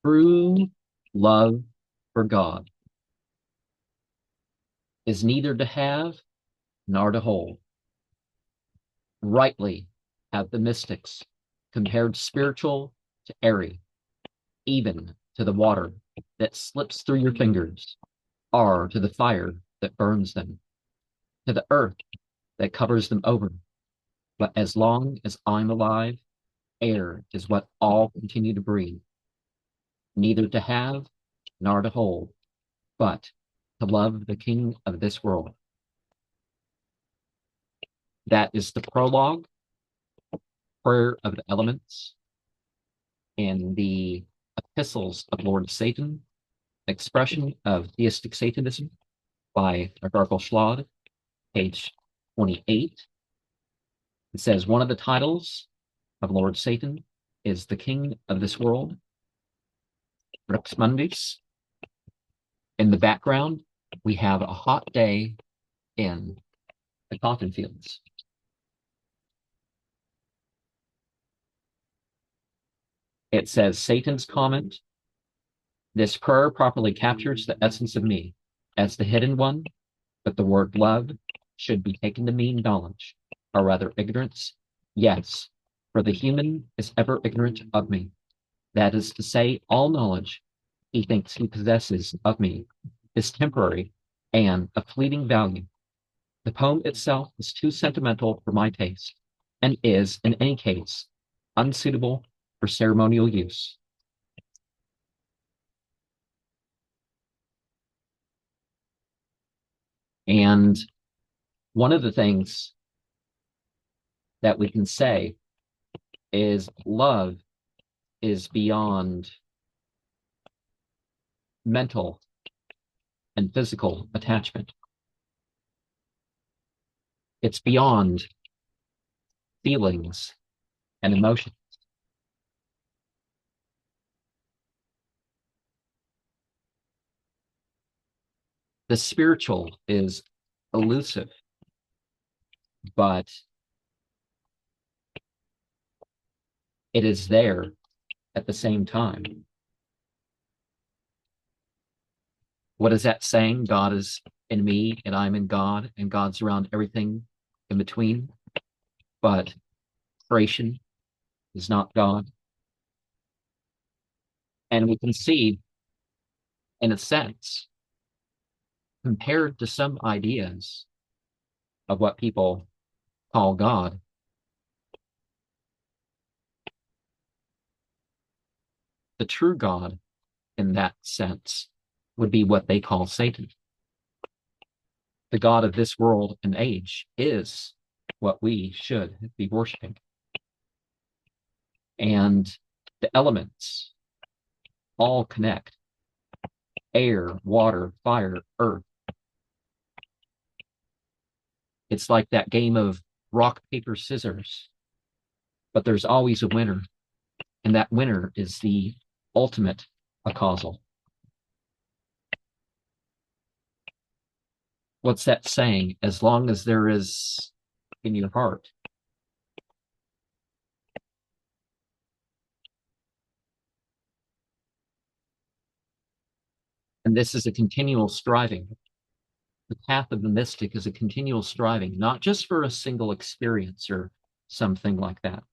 True love for God is neither to have nor to hold. Rightly have the mystics compared spiritual to airy, even to the water that slips through your fingers, or to the fire that burns them, to the earth that covers them over. But as long as I'm alive, air is what all continue to breathe, neither to have nor to hold, but to love the King of this world. That is the prologue, prayer of the elements, in the Epistles of Lord Satan, expression of Theistic Satanism by Nargargole Shlod, page 28. It says, one of the titles of Lord Satan is the King of this world, Rex Mundus. In the background, we have a hot day in the cotton fields. It says, Satan's comment, this prayer properly captures the essence of me as the hidden one, but the word love should be taken to mean knowledge, or rather ignorance. Yes, for the human is ever ignorant of me. That is to say, all knowledge he thinks he possesses of me is temporary and of fleeting value. The poem itself is too sentimental for my taste, and is, in any case, unsuitable for ceremonial use. And one of the things that we can say is love is beyond mental and physical attachment. It's beyond feelings and emotions. The spiritual is elusive, but it is there at the same time. What is that saying? God is in me and I'm in God, and God's around everything in between. But creation is not God. And we can see, in a sense, compared to some ideas of what people call God, the true God in that sense would be what they call Satan. The God of this world and age is what we should be worshiping. And the elements all connect: air, water, fire, earth. It's like that game of rock, paper, scissors, but there's always a winner, and that winner is the ultimate causal. What's that saying? As long as there is in your heart. And this is a continual striving. The path of the mystic is a continual striving, not just for a single experience or something like that,